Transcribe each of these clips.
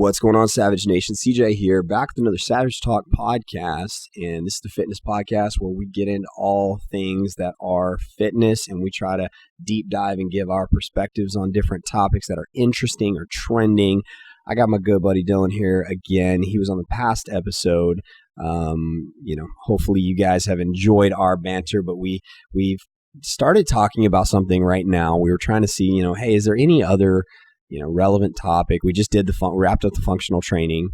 What's going on, Savage Nation? CJ here, back with another Savage Talk podcast, and this is the fitness podcast where we get into all things that are fitness, and we try to deep dive and give our perspectives on different topics that are interesting or trending. I got my good buddy Dylan here again. He was on the past episode. Hopefully you guys have enjoyed our banter, but we've started talking about something right now. We were trying to see, hey, is there any other relevant topic? We just did wrapped up the functional training,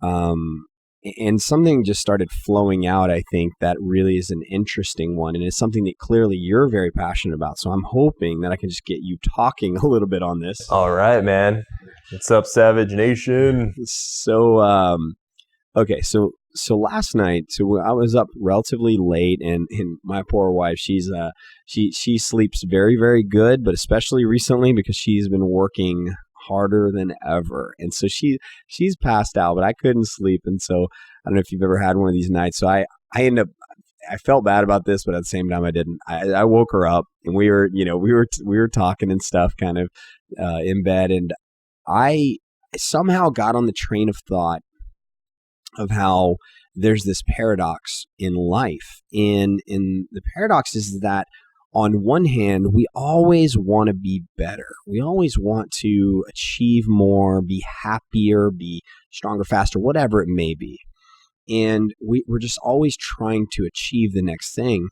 and something just started flowing out. I think that really is an interesting one, and it's something that clearly you're very passionate about. So I'm hoping that I can just get you talking a little bit on this. All right, man. What's up, Savage Nation? So, okay, so last night, I was up relatively late, and my poor wife, she sleeps very, very good, but especially recently because she's been working harder than ever, and so she's passed out, but I couldn't sleep, and so I don't know if you've ever had one of these nights. So I felt bad about this, but at the same time I didn't. I woke her up, and we were talking and stuff, kind of in bed, and I somehow got on the train of thought of how there's this paradox in life. And the paradox is that on one hand, we always want to be better. We always want to achieve more, be happier, be stronger, faster, whatever it may be. And we're just always trying to achieve the next thing.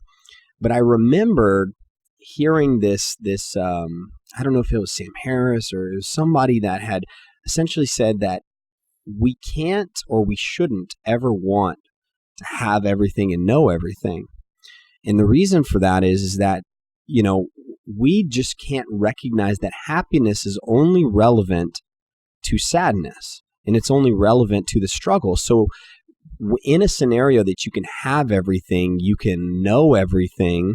But I remembered hearing this I don't know if it was Sam Harris or it was somebody that had essentially said that we can't or we shouldn't ever want to have everything and know everything. And the reason for that is that, we just can't recognize that happiness is only relevant to sadness, and it's only relevant to the struggle. So in a scenario that you can have everything, you can know everything,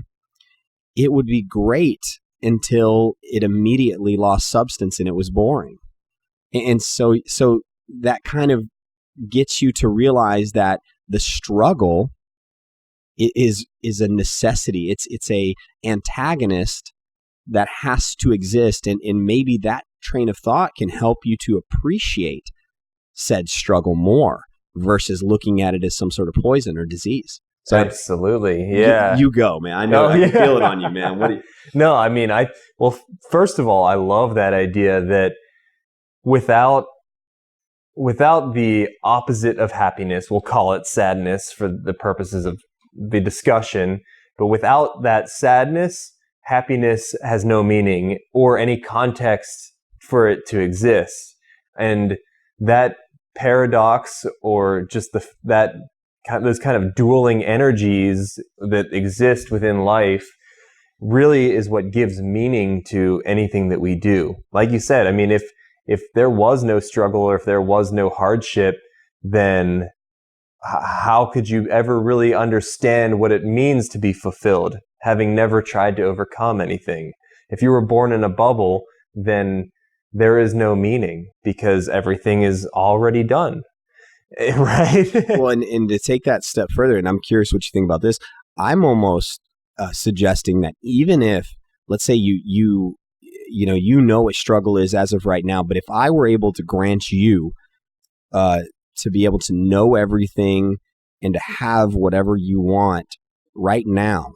it would be great until it immediately lost substance and it was boring. And so that kind of gets you to realize that the struggle is a necessity. It's a antagonist that has to exist, and maybe that train of thought can help you to appreciate said struggle more versus looking at it as some sort of poison or disease. So absolutely, yeah. You go, man. I know. I can feel it on you, man. What do you? No, I mean, first of all, I love that idea that without the opposite of happiness, we'll call it sadness for the purposes of the discussion, but without that sadness, happiness has no meaning or any context for it to exist. And that paradox, or just those kind of dueling energies that exist within life, really is what gives meaning to anything that we do. Like you said, I mean, if there was no struggle or if there was no hardship, then how could you ever really understand what it means to be fulfilled, having never tried to overcome anything? If you were born in a bubble, then there is no meaning because everything is already done, right? Well, and to take that step further, and I'm curious what you think about this, I'm almost suggesting that even if, let's say you know what struggle is as of right now, but if I were able to grant you to be able to know everything and to have whatever you want right now,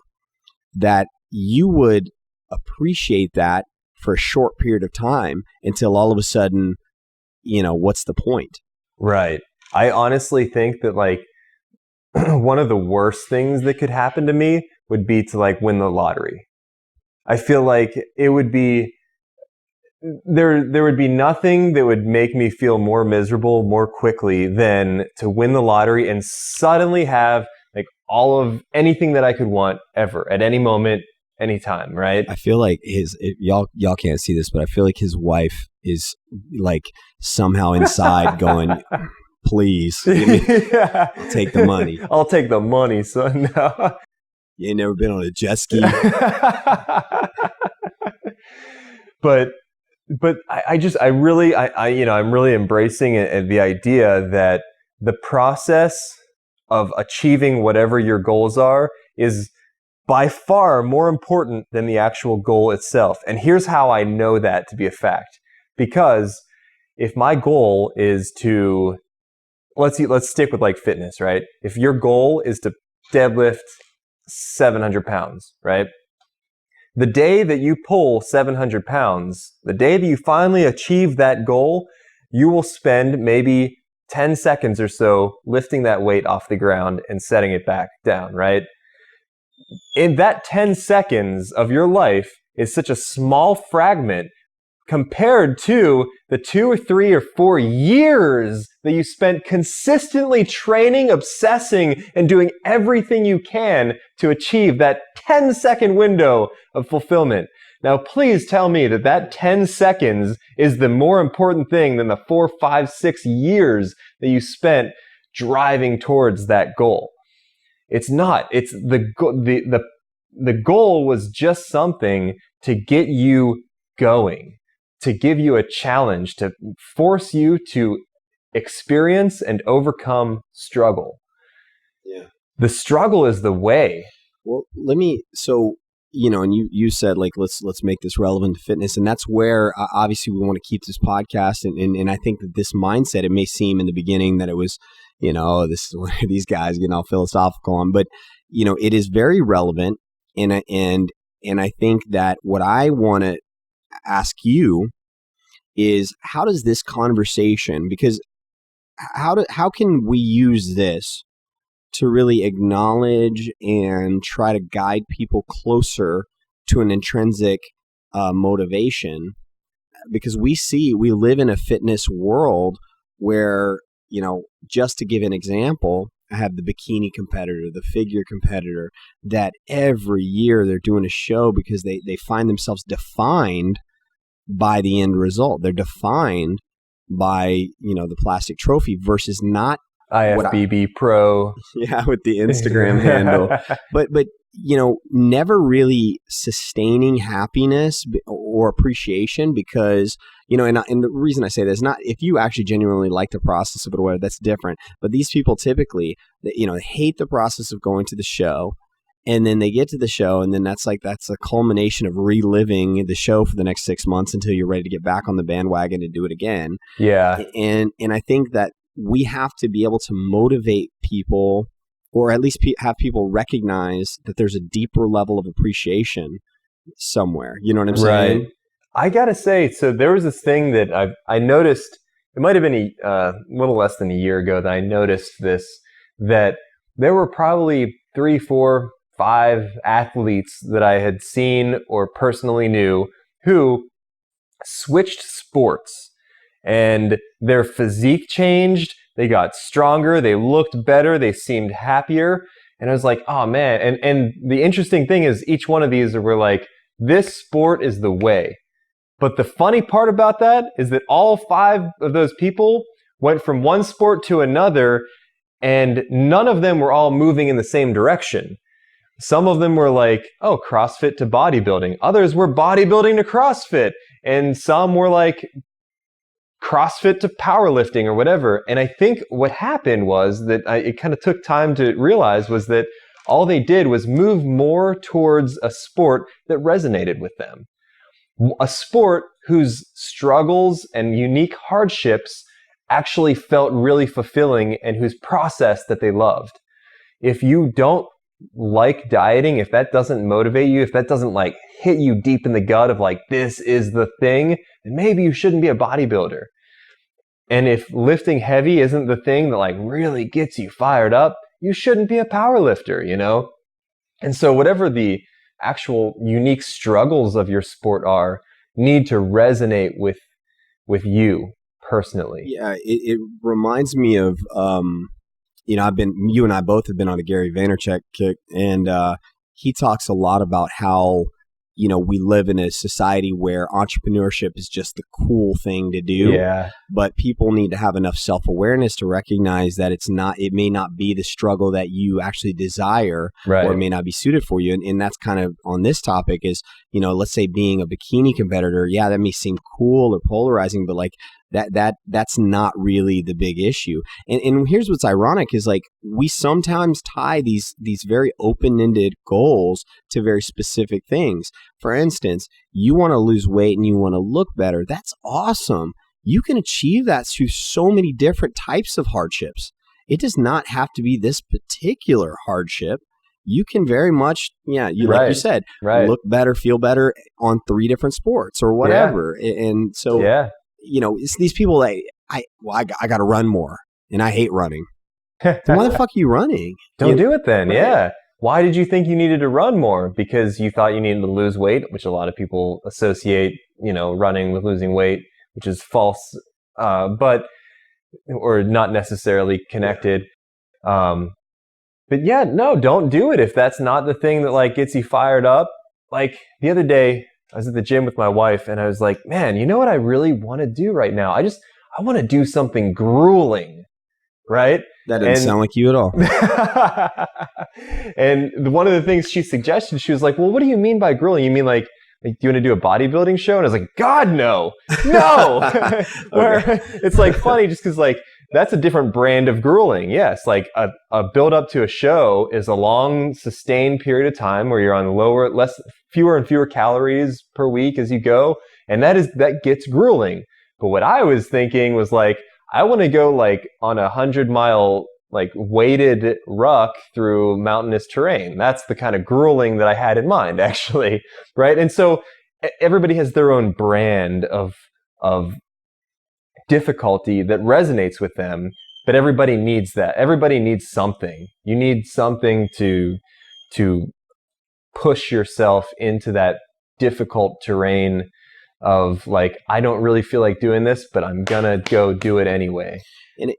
that you would appreciate that for a short period of time until all of a sudden, what's the point? Right. I honestly think that one of the worst things that could happen to me would be to win the lottery. I feel like it would be there would be nothing that would make me feel more miserable more quickly than to win the lottery and suddenly have all of anything that I could want ever at any moment, anytime, right? I feel like y'all can't see this, but I feel like his wife is somehow inside going, please, yeah. I'll take the money. I'll take the money, son. No. You ain't never been on a jet ski. But I'm really embracing the idea that the process of achieving whatever your goals are is by far more important than the actual goal itself. And here's how I know that to be a fact. Because if my goal is to, let's stick with like fitness, right? If your goal is to deadlift 700 pounds, right? The day that you pull 700 pounds, the day that you finally achieve that goal, you will spend maybe 10 seconds or so lifting that weight off the ground and setting it back down, right? In that 10 seconds of your life is such a small fragment compared to the 2 or 3 or 4 years that you spent consistently training, obsessing, and doing everything you can to achieve that 10-second window of fulfillment. Now, please tell me that that 10 seconds is the more important thing than the 4, 5, 6 years that you spent driving towards that goal. It's not. It's the goal was just something to get you going, to give you a challenge, to force you to experience and overcome struggle. Yeah. The struggle is the way. Well, and you said like, let's make this relevant to fitness. And that's where obviously we want to keep this podcast. And I think that this mindset, it may seem in the beginning that it was, this is what these guys getting all philosophical on, but it is very relevant. And I think that what I want to ask you is, how does this conversation, because how can we use this to really acknowledge and try to guide people closer to an intrinsic motivation? Because we live in a fitness world where, just to give an example, I have the bikini competitor, the figure competitor, that every year they're doing a show because they find themselves defined by the end result. They're defined by, the plastic trophy versus not IFBB Pro. Yeah, with the Instagram handle. But never really sustaining happiness or appreciation, because, and the reason I say that is not if you actually genuinely like the process of it or whatever, that's different. But these people typically, they hate the process of going to the show. And then they get to the show, and then that's a culmination of reliving the show for the next 6 months until you're ready to get back on the bandwagon and do it again. Yeah. And I think that we have to be able to motivate people, or at least have people recognize that there's a deeper level of appreciation somewhere. You know what I'm saying? Right. I gotta say, so there was this thing that I noticed. It might have been a little less than a year ago that I noticed this, that there were probably 3, 4, 5 athletes that I had seen or personally knew who switched sports, and their physique changed. They got stronger. They looked better. They seemed happier. And I was like, oh man. And the interesting thing is, each one of these were like, this sport is the way. But the funny part about that is that all 5 of those people went from one sport to another, and none of them were all moving in the same direction. Some of them were like, oh, CrossFit to bodybuilding. Others were bodybuilding to CrossFit. And some were like CrossFit to powerlifting or whatever. And I think what happened was that it kind of took time to realize was that all they did was move more towards a sport that resonated with them. A sport whose struggles and unique hardships actually felt really fulfilling, and whose process that they loved. If you don't like dieting, if that doesn't motivate you, if that doesn't like hit you deep in the gut of like, this is the thing, then maybe you shouldn't be a bodybuilder. And if lifting heavy isn't the thing that like really gets you fired up, you shouldn't be a power lifter, And so whatever the actual unique struggles of your sport are, need to resonate with you personally. Yeah, it reminds me of you and I both have been on a Gary Vaynerchuk kick, and he talks a lot about how we live in a society where entrepreneurship is just the cool thing to do. Yeah. But people need to have enough self-awareness to recognize that it may not be the struggle that you actually desire, right, or it may not be suited for you. And that's kind of on this topic is, let's say being a bikini competitor. Yeah, that may seem cool or polarizing, but like that's not really the big issue. And here's what's ironic is like we sometimes tie these very open-ended goals to very specific things. For instance, you want to lose weight and you want to look better. That's awesome. you can achieve that through so many different types of hardships. It does not have to be this particular hardship. You can very much, like you Right. said, Right. look better, feel better on 3 different sports or Yeah. whatever. And so, Yeah. it's these people that I got to run more, and I hate running. Then why the fuck are you running? Don't do it then. Right. Yeah. Why did you think you needed to run more? Because you thought you needed to lose weight, which a lot of people associate, running with losing weight, which is false, or not necessarily connected. But yeah, no, don't do it if that's not the thing that like gets you fired up. Like the other day, I was at the gym with my wife and I was like, man, you know what I really want to do right now? I want to do something grueling, right? That doesn't sound like you at all. And one of the things she suggested, she was like, well, what do you mean by grueling? You mean like do you want to do a bodybuilding show? And I was like, God, no. Where it's like funny just because like that's a different brand of grueling. Yes, like a build up to a show is a long, sustained period of time where you're on fewer and fewer calories per week as you go, and that gets grueling. But what I was thinking was like, I want to go like on 100-mile like weighted ruck through mountainous terrain. That's the kind of grueling that I had in mind, actually, right? And so everybody has their own brand of difficulty that resonates with them, but everybody needs that. Everybody needs something. You need something to push yourself into that difficult terrain of like, I don't really feel like doing this, but I'm gonna go do it anyway. And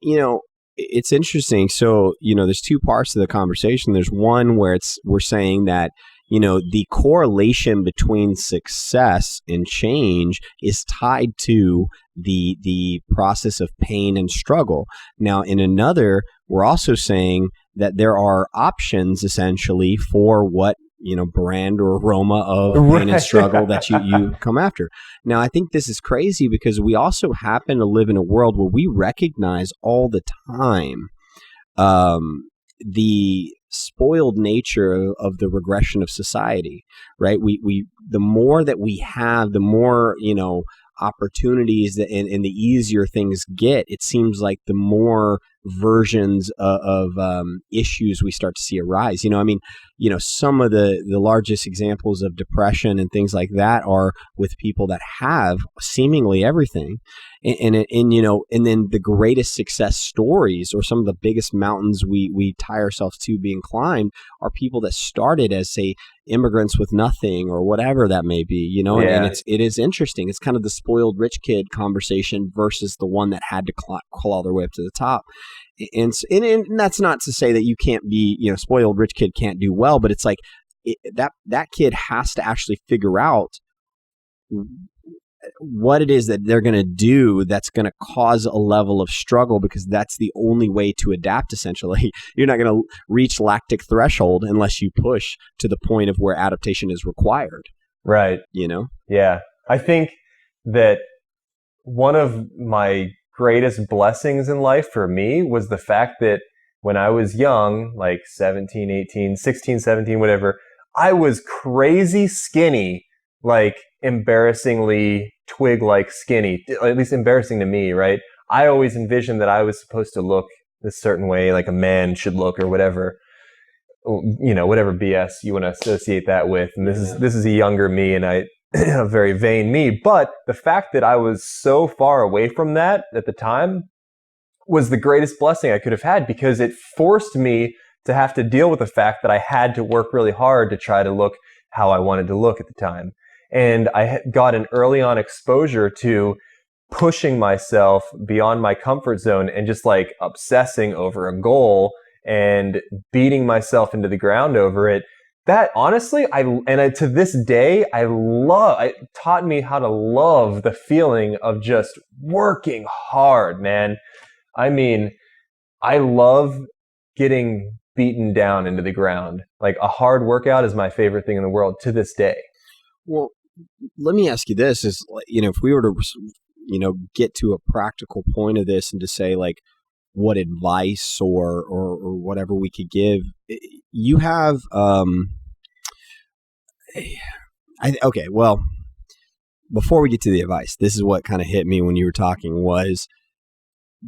it's interesting. So, there's 2 parts to the conversation. There's one where we're saying that, the correlation between success and change is tied to the process of pain and struggle. Now, in another, we're also saying that there are options essentially for what brand or aroma of pain and struggle that you come after. Now, I think this is crazy because we also happen to live in a world where we recognize all the time the spoiled nature of the regression of society, right? We the more that we have, the more opportunities and the easier things get. It seems like the more versions of issues we start to see arise. Some of the largest examples of depression and things like that are with people that have seemingly everything. And then the greatest success stories or some of the biggest mountains we tie ourselves to being climbed are people that started as, say, immigrants with nothing or whatever that may be, Yeah. and it is interesting. It's kind of the spoiled rich kid conversation versus the one that had to claw their way up to the top. And that's not to say that you can't be, spoiled rich kid can't do well, but it's like that kid has to actually figure out what it is that they're going to do that's going to cause a level of struggle, because that's the only way to adapt. Essentially, you're not going to reach lactic threshold unless you push to the point of where adaptation is required. Right. Yeah. I think that one of my greatest blessings in life for me was the fact that when I was young, like 17, 18, 16, 17, whatever, I was crazy skinny, like embarrassingly twig-like skinny, at least embarrassing to me, right? I always envisioned that I was supposed to look a certain way, like a man should look or whatever, whatever BS you want to associate that with. And this is a younger me, and a very vain me. But the fact that I was so far away from that at the time was the greatest blessing I could have had, because it forced me to have to deal with the fact that I had to work really hard to try to look how I wanted to look at the time. And I got an early on exposure to pushing myself beyond my comfort zone and just like obsessing over a goal and beating myself into the ground over it. That honestly, to this day, it taught me how to love the feeling of just working hard, man. I mean, I love getting beaten down into the ground. Like a hard workout is my favorite thing in the world to this day. Well, let me ask you this: if we were to, get to a practical point of this and to say like what advice or whatever we could give, you have, okay, well, before we get to the advice, this is what kind of hit me when you were talking was,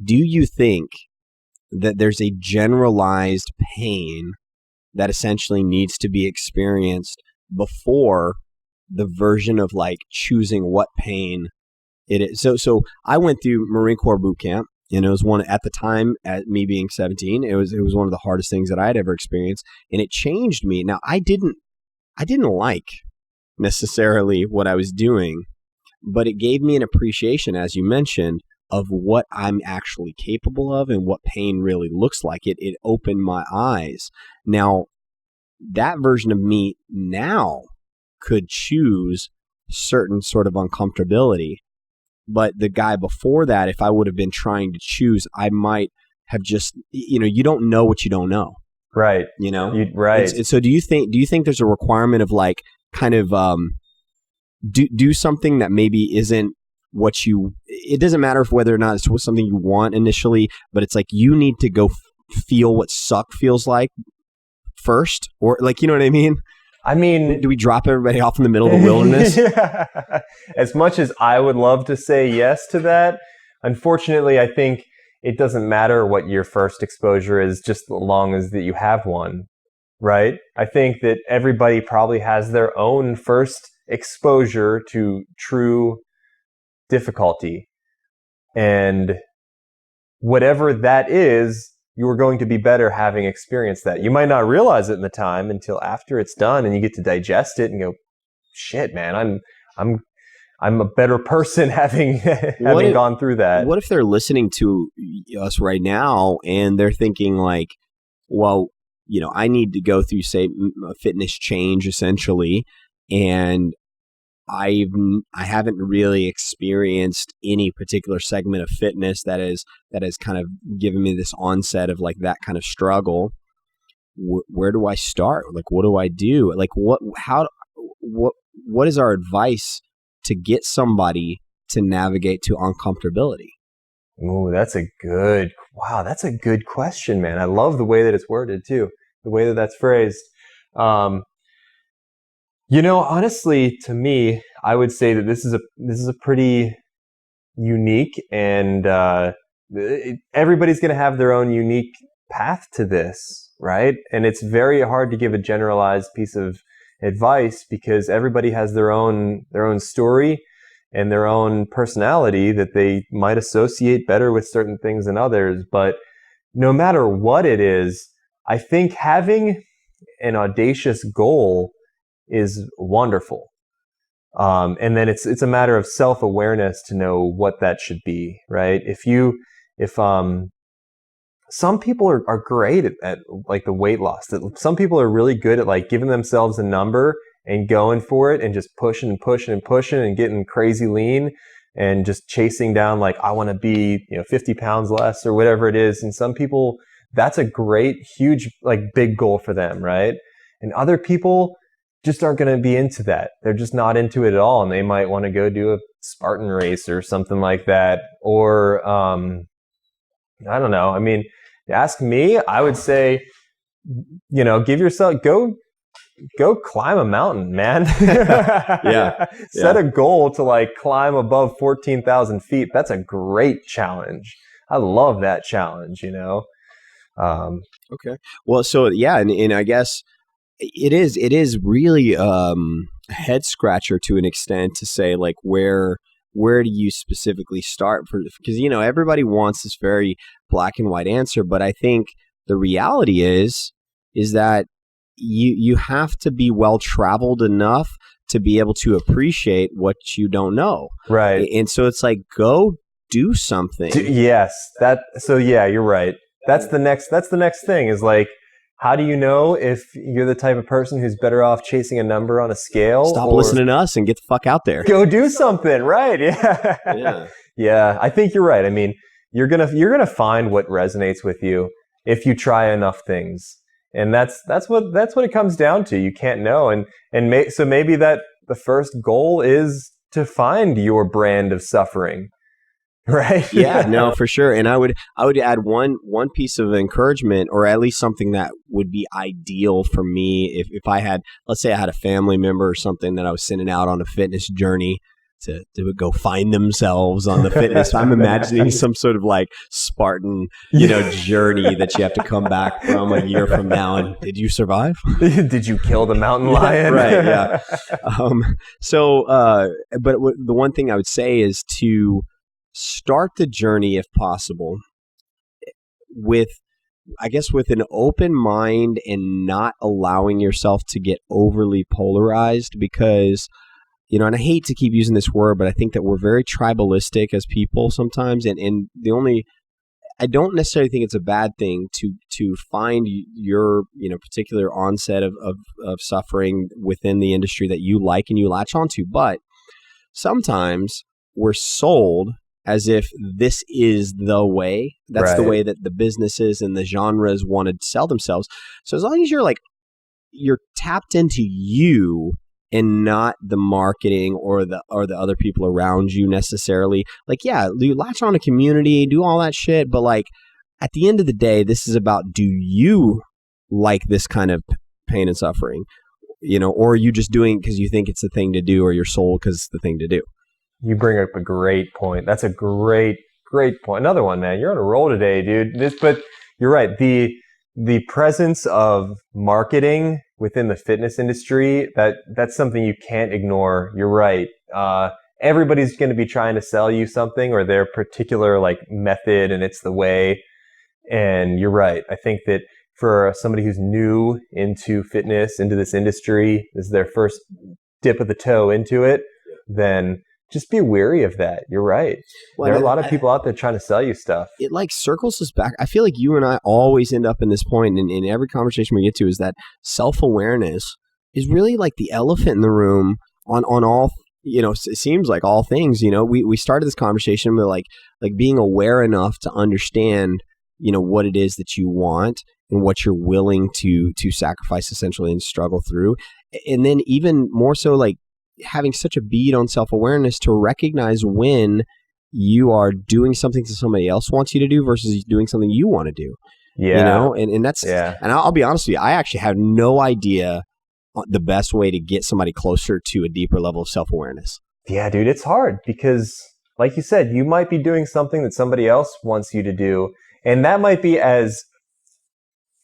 do you think that there's a generalized pain that essentially needs to be experienced before the version of like choosing what pain it is? So I went through Marine Corps boot camp, and it was one at the time, at me being 17, it was one of the hardest things that I had ever experienced, and it changed me. Now I didn't like necessarily what I was doing, but it gave me an appreciation, as you mentioned, of what I'm actually capable of and what pain really looks like. It opened my eyes. Now, that version of me now could choose certain sort of uncomfortability. But the guy before that, if I would have been trying to choose, I might have just, you don't know what you don't know. Right. Right. And so do you think there's a requirement of like kind of do something that maybe isn't what it doesn't matter if whether or not it's something you want initially, but it's like you need to go feel what suck feels like first, or like, you know what I mean? I mean, do we drop everybody off in the middle of the wilderness? Yeah. As much as I would love to say yes to that, unfortunately, I think it doesn't matter what your first exposure is, just as long as that you have one, right? I think that everybody probably has their own first exposure to true difficulty. And whatever that is, you are going to be better having experienced that. You might not realize it in the time until after it's done and you get to digest it and go, shit, man, I'm a better person having gone through that. What if they're listening to us right now and they're thinking like, well, I need to go through, say, a fitness change essentially, and I haven't really experienced any particular segment of fitness that has kind of given me this onset of like that kind of struggle. Where do I start? Like, what do I do? Like, what is our advice to get somebody to navigate to uncomfortability? Oh, that's a good question, man. I love the way that it's worded too, the way that that's phrased. Honestly, to me, I would say that this is a pretty unique, and everybody's going to have their own unique path to this, right? And it's very hard to give a generalized piece of advice because everybody has their own story and their own personality that they might associate better with certain things than others. But no matter what it is, I think having an audacious goal is wonderful. And then it's a matter of self-awareness to know what that should be, right? If some people are great at like the weight loss. Some people are really good at like giving themselves a number and going for it and just pushing and pushing and pushing and getting crazy lean and just chasing down like, I want to be 50 pounds less or whatever it is. And some people, that's a great, huge, like big goal for them, right? And other people just aren't going to be into that. They're just not into it at all. And they might want to go do a Spartan race or something like that. Or, I don't know. I mean, ask me, I would say, give yourself, go climb a mountain, man. Yeah. Set a goal to like climb above 14,000 feet. That's a great challenge. I love that challenge, Okay. Well, so yeah. And I guess it is really a head scratcher to an extent to say like where do you specifically start because everybody wants this very black and white answer, but I think the reality is that you have to be well traveled enough to be able to appreciate what you don't know, right? And so it's like, go do something. Yes, you're right. That's the next thing is like, how do you know if you're the type of person who's better off chasing a number on a scale? Stop listening to us and get the fuck out there. Go do something, right? Yeah. Yeah. Yeah, I think you're right. I mean, you're gonna find what resonates with you if you try enough things, and that's what it comes down to. You can't know, so maybe that the first goal is to find your brand of suffering. Right. Yeah, no, for sure. And I would add one piece of encouragement, or at least something that would be ideal for me if I had, let's say I had a family member or something that I was sending out on a fitness journey. to go find themselves on the fitness. I'm imagining some sort of like Spartan, journey that you have to come back from a year from now. And did you survive? Did you kill the mountain lion? Right. Yeah. But the one thing I would say is to start the journey, if possible, with an open mind and not allowing yourself to get overly polarized, because, and I hate to keep using this word, but I think that we're very tribalistic as people sometimes. And I don't necessarily think it's a bad thing to find your, particular onset of suffering within the industry that you like and you latch onto. But sometimes we're sold as if this is the way. That's the way that the businesses and the genres want to sell themselves. So as long as you're tapped into you and not the marketing or the other people around you necessarily, like, yeah, you latch on a community, do all that shit, but like at the end of the day, this is about, do you like this kind of pain and suffering, or are you just doing it because you think it's the thing to do, or you're sold because it's the thing to do? You bring up a great point. That's a great point. Another one, man. You're on a roll today, dude. But you're right. The presence of marketing within the fitness industry, that's something you can't ignore. You're right. Everybody's going to be trying to sell you something or their particular like method, and it's the way. And you're right. I think that for somebody who's new into fitness, into this industry, this is their first dip of the toe into it, then just be wary of that. You're right. Well, there are a lot of people out there trying to sell you stuff. It like circles us back. I feel like you and I always end up in this point, and in every conversation we get to, is that self-awareness is really like the elephant in the room on all, it seems like all things. We started this conversation with like being aware enough to understand, what it is that you want and what you're willing to sacrifice essentially and struggle through. And then even more so, like, having such a bead on self-awareness to recognize when you are doing something that somebody else wants you to do versus doing something you want to do. Yeah. And that's, and I'll be honest with you, I actually have no idea the best way to get somebody closer to a deeper level of self-awareness. Yeah, dude, it's hard because like you said, you might be doing something that somebody else wants you to do. And that might be as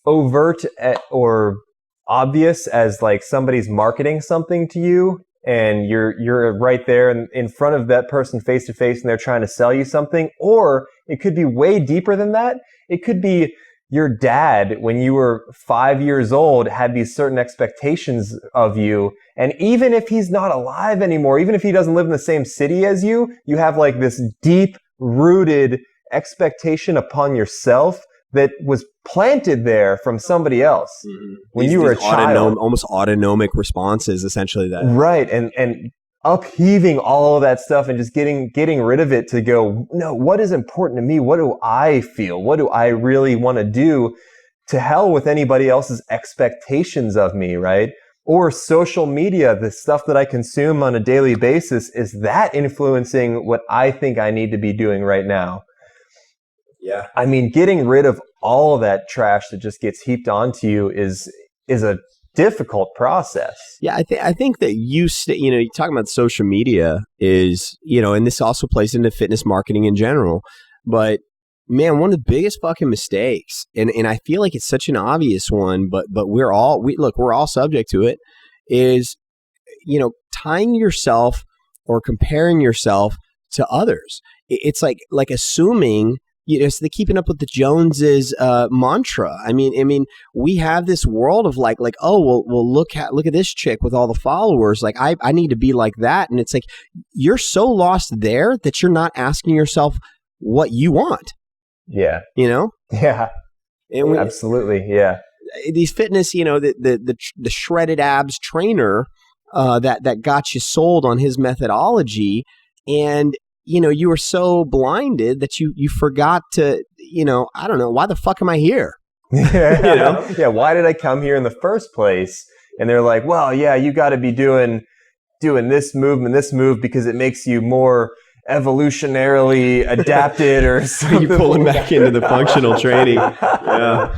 overt or obvious as like somebody's marketing something to you. And you're right there in front of that person face to face, and they're trying to sell you something. Or it could be way deeper than that. It could be your dad, when you were 5 years old, had these certain expectations of you. And even if he's not alive anymore, even if he doesn't live in the same city as you, you have like this deep rooted expectation upon yourself that was planted there from somebody else when you were a child. Almost autonomic responses, essentially. That right, and upheaving all of that stuff and just getting rid of it to go, no, what is important to me? What do I feel? What do I really want to do? To hell with anybody else's expectations of me, right? Or social media, the stuff that I consume on a daily basis, is that influencing what I think I need to be doing right now? Yeah. I mean, getting rid of all of that trash that just gets heaped onto you is a difficult process. Yeah, I think that you're talking about social media is, and this also plays into fitness marketing in general. But man, one of the biggest fucking mistakes, and I feel like it's such an obvious one, but we're all subject to it, is, tying yourself or comparing yourself to others. It's like assuming, it's the keeping up with the Joneses mantra. I mean, we have this world of like, oh, well, look at this chick with all the followers. Like, I need to be like that. And it's like, you're so lost there that you're not asking yourself what you want. Yeah. Yeah. And absolutely. Yeah. These fitness, the shredded abs trainer that got you sold on his methodology, and you were so blinded that you forgot to, I don't know, why the fuck am I here? Yeah. Why did I come here in the first place? And they're like, well, yeah, you got to be doing this move and this move because it makes you more evolutionarily adapted or something. You pull him back into the functional training. Yeah.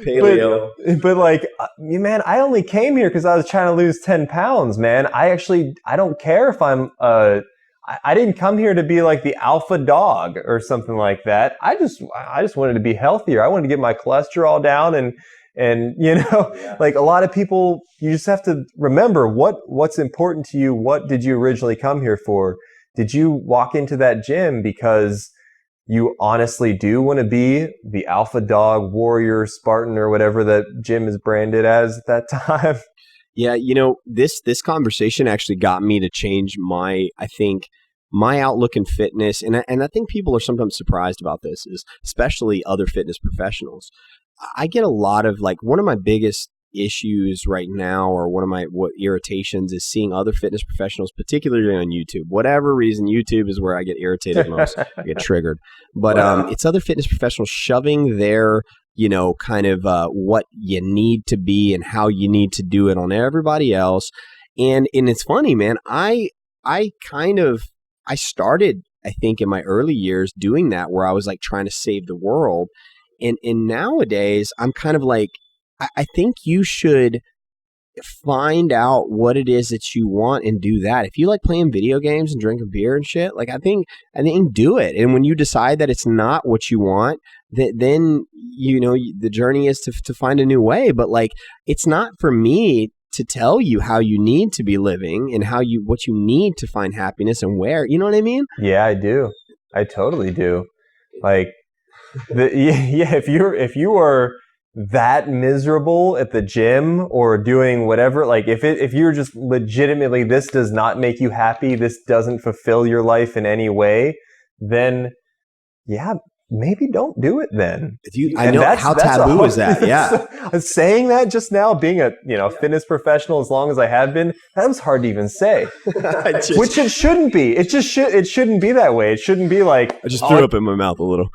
Paleo. But like, man, I only came here because I was trying to lose 10 pounds, man. I don't care if I didn't come here to be like the alpha dog or something like that. I just wanted to be healthier. I wanted to get my cholesterol down and like a lot of people, you just have to remember what's important to you. What did you originally come here for? Did you walk into that gym because you honestly do want to be the alpha dog, warrior, Spartan, or whatever that gym is branded as at that time? Yeah, this conversation actually got me to change my outlook in fitness, and I think people are sometimes surprised about this, is especially other fitness professionals. I get a lot of, like, one of my biggest issues right now, or one of my irritations, is seeing other fitness professionals, particularly on YouTube. Whatever reason, YouTube is where I get irritated most. I get triggered. But it's other fitness professionals shoving their kind of what you need to be and how you need to do it on everybody else. And it's funny, man. I started, I think, in my early years doing that, where I was like trying to save the world. And nowadays, I'm kind of like, I think you should find out what it is that you want and do that. If you like playing video games and drinking beer and shit, like I think do it. And when you decide that it's not what you want, then the journey is to find a new way. But like, it's not for me to tell you how you need to be living and what you need to find happiness and where. You know what I mean? Yeah, I do. I totally do. Like, if you are that miserable at the gym or doing whatever, like if you're just legitimately, this does not make you happy, this doesn't fulfill your life in any way, then yeah, maybe don't do it then. I know how taboo is that? Yeah. Saying that just now, being a fitness professional as long as I have been, that was hard to even say. Which it shouldn't be. It shouldn't be that way. It shouldn't be like, I just threw up in my mouth a little.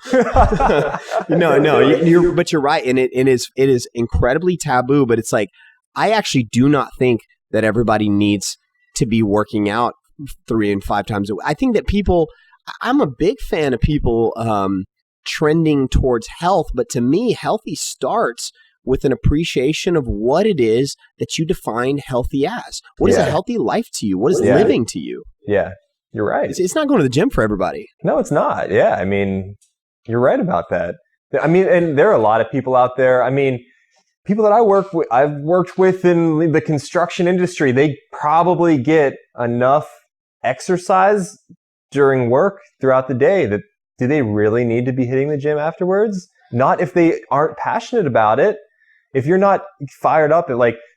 But you're right, and it is incredibly taboo. But it's like, I actually do not think that everybody needs to be working out 3 and 5 times a week. I think that I'm a big fan of people trending towards health, but to me, healthy starts with an appreciation of what it is that you define healthy as. What is a healthy life to you? What is living to you? Yeah, you're right. It's not going to the gym for everybody. No, it's not. Yeah, I mean, you're right about that. I mean, and there are a lot of people out there. I mean, people that I've worked with in the construction industry, they probably get enough exercise during work throughout the day that, do they really need to be hitting the gym afterwards? Not if they aren't passionate about it. If you're not fired up,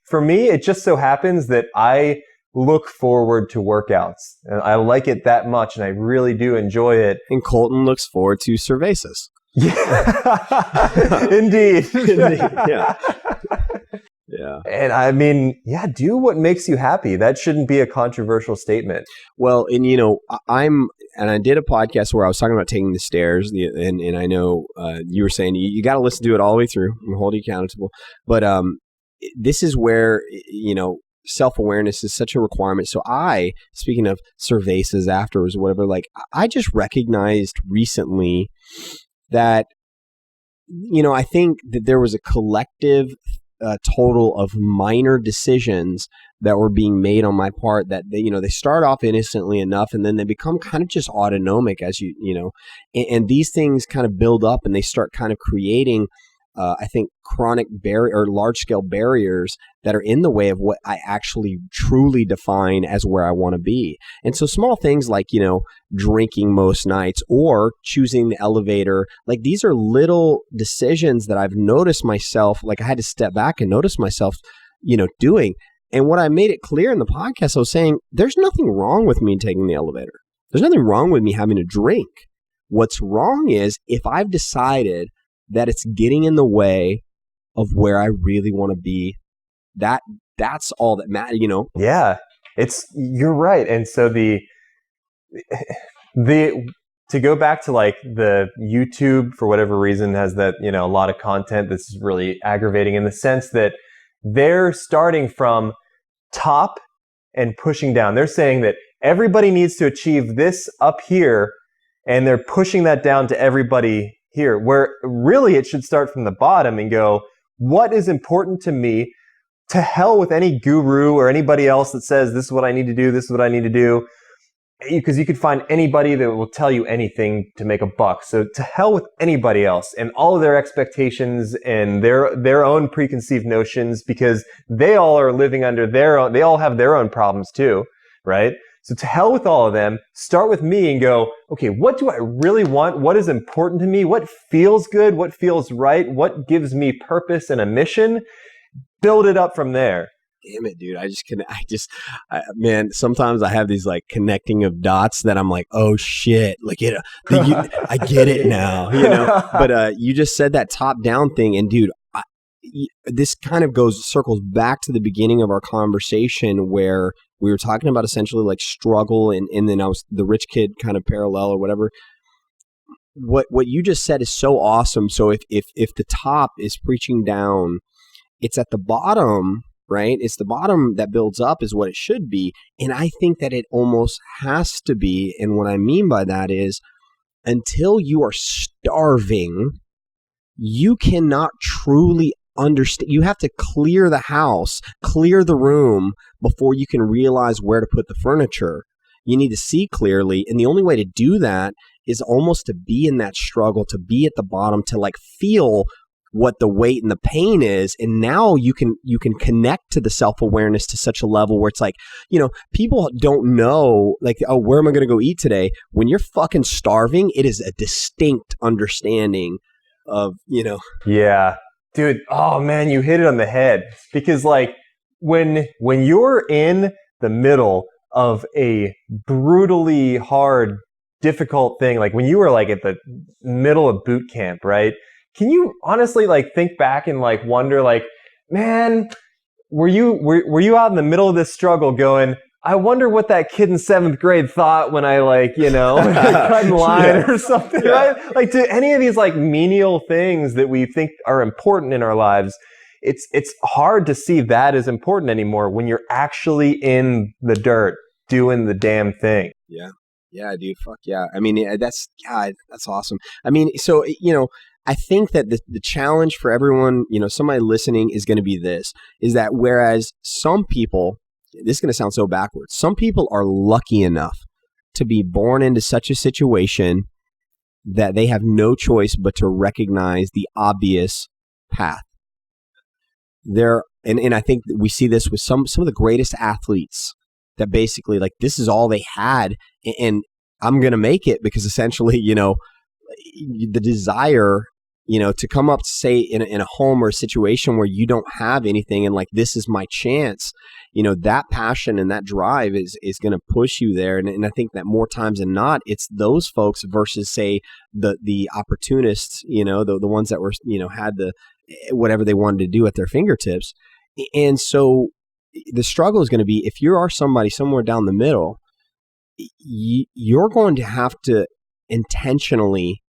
for me, it just so happens that I look forward to workouts. And I like it that much, and I really do enjoy it. And Colton looks forward to cervezas. Yeah. Indeed. Yeah. Yeah. And I mean, do what makes you happy. That shouldn't be a controversial statement. Well, and I did a podcast where I was talking about taking the stairs, and I know you were saying you got to listen to it all the way through and hold you accountable. But this is where, self-awareness is such a requirement. So speaking of cervezas afterwards or whatever, like, I just recognized recently that, I think that there was a collective total of minor decisions that were being made on my part that they start off innocently enough, and then they become kind of just autonomic as and these things kind of build up, and they start kind of creating I think chronic or large scale barriers that are in the way of what I actually truly define as where I want to be. And so small things like, drinking most nights or choosing the elevator, like, these are little decisions that I've noticed myself, like, I had to step back and notice myself, doing. And what I made it clear in the podcast, I was saying, there's nothing wrong with me taking the elevator. There's nothing wrong with me having a drink. What's wrong is if I've decided that it's getting in the way of where I really want to be, that's all that matters, Yeah, you're right. And so the to go back to like the YouTube, for whatever reason, has that, a lot of content that's really aggravating in the sense that they're starting from top and pushing down. They're saying that everybody needs to achieve this up here, and they're pushing that down to everybody here, where really it should start from the bottom and go, what is important to me? To hell with any guru or anybody else that says this is what I need to do, this is what I need to do, because you could find anybody that will tell you anything to make a buck. So to hell with anybody else and all of their expectations and their own preconceived notions, because they all are living under their own, they all have their own problems too, right? So to hell with all of them, start with me and go, okay, what do I really want? What is important to me? What feels good? What feels right? What gives me purpose and a mission? Build it up from there. Damn it, dude. Man, sometimes I have these like connecting of dots that I'm like, oh shit, like I get it now, but you just said that top down thing. And dude, this kind of circles back to the beginning of our conversation where we were talking about essentially like struggle. And then I was the rich kid kind of parallel or whatever. What you just said is so awesome. So if the top is preaching down, it's at the bottom, right? It's the bottom that builds up is what it should be. And I think that it almost has to be. And what I mean by that is until you are starving, you cannot truly understand. You have to clear the house, clear the room before you can realize where to put the furniture. You need to see clearly. And the only way to do that is almost to be in that struggle, to be at the bottom, to like feel what the weight and the pain is. And now you can connect to the self-awareness to such a level where it's like, people don't know like, oh, where am I going to go eat today? When you're fucking starving, it is a distinct understanding of, Yeah, dude. Oh man, you hit it on the head, because like when you're in the middle of a brutally hard, difficult thing, like when you were like at the middle of boot camp, right? Can you honestly like think back and like wonder like, man, were you out in the middle of this struggle going, I wonder what that kid in 7th grade thought when I like, cut in line or something, right? Like to any of these like menial things that we think are important in our lives, it's hard to see that as important anymore when you're actually in the dirt doing the damn thing. Yeah. Yeah, dude. Fuck yeah. I mean, that's awesome. I mean, so, I think that the challenge for everyone, somebody listening is going to be is that whereas some people, this is going to sound so backwards, some people are lucky enough to be born into such a situation that they have no choice but to recognize the obvious path. And I think we see this with some of the greatest athletes that basically like this is all they had, and I'm going to make it because essentially, the desire, to come up to say in a home or a situation where you don't have anything and like, this is my chance, that passion and that drive is going to push you there. And I think that more times than not, it's those folks versus say the opportunists, the ones that were, had whatever they wanted to do at their fingertips. And so the struggle is going to be, if you are somebody somewhere down the middle, you're going to have to intentionally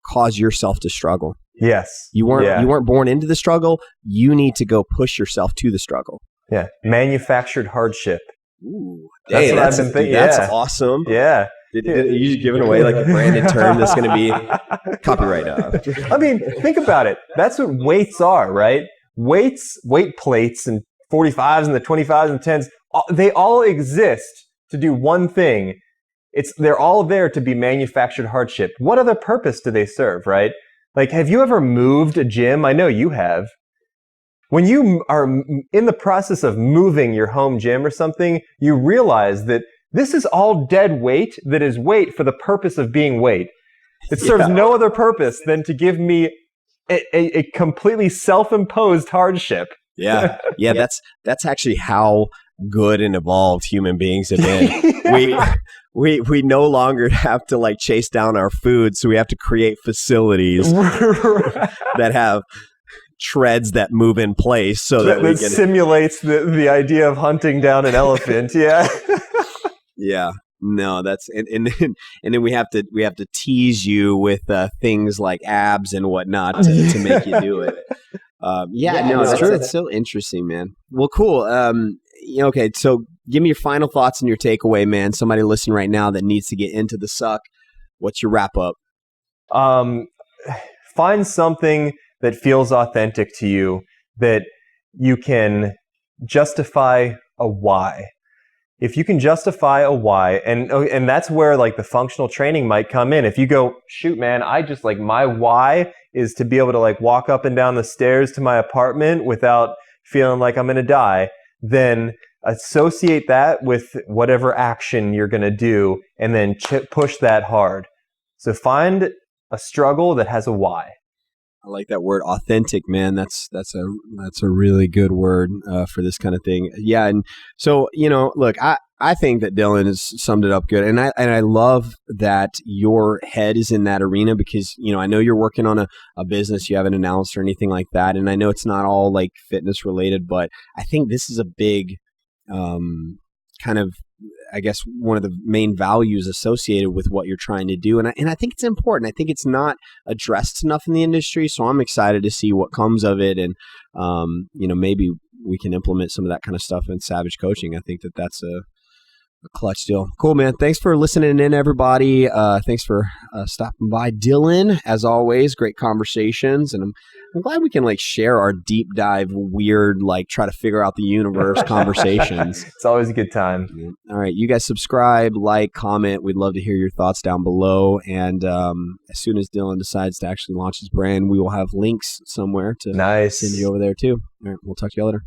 cause yourself to struggle. Yes. You weren't born into the struggle. You need to go push yourself to the struggle. Yeah. Manufactured hardship. Ooh. That's what I've been thinking. That's awesome. Yeah. You're just giving away like a branded term that's going to be copyright. I mean, think about it. That's what weights are, right? Weight plates and 45s and the 25s and 10s, they all exist to do one thing. They're all there to be manufactured hardship. What other purpose do they serve, right? Like, have you ever moved a gym? I know you have. When you are in the process of moving your home gym or something, you realize that this is all dead weight that is weight for the purpose of being weight. It serves no other purpose than to give me a completely self-imposed hardship. Yeah. That's actually how good and evolved human beings have been. We no longer have to like chase down our food, so we have to create facilities that have treads that move in place so that we can simulates the idea of hunting down an elephant. Yeah. Yeah. No, that's and then we have to tease you with things like abs and whatnot to make you do it. That's true. That's so interesting, man. Well, cool. Okay, so give me your final thoughts and your takeaway, man. Somebody listening right now that needs to get into the suck. What's your wrap up? Find something that feels authentic to you, that you can justify a why. If you can justify a why, and that's where like the functional training might come in. If you go, shoot, man, I just like my why is to be able to like walk up and down the stairs to my apartment without feeling like I'm going to die, then associate that with whatever action you're going to do and then push that hard. So find a struggle that has a why. I like that word, authentic, man. That's a really good word for this kind of thing. Yeah, and so look, I think that Dylan has summed it up good, and I love that your head is in that arena because I know you're working on a business you haven't announced or anything like that, and I know it's not all like fitness related, but I think this is a big kind of, I guess, one of the main values associated with what you're trying to do. And I think it's important. I think it's not addressed enough in the industry. So I'm excited to see what comes of it. And, maybe we can implement some of that kind of stuff in Savage Coaching. I think that's a clutch deal. Cool, man. Thanks for listening in, everybody. Thanks for stopping by, Dylan. As always, great conversations. And I'm glad we can like share our deep dive, weird, like try to figure out the universe conversations. It's always a good time. Yeah. All right. You guys subscribe, like, comment. We'd love to hear your thoughts down below. And as soon as Dylan decides to actually launch his brand, we will have links somewhere to send you over there too. All right. We'll talk to you later.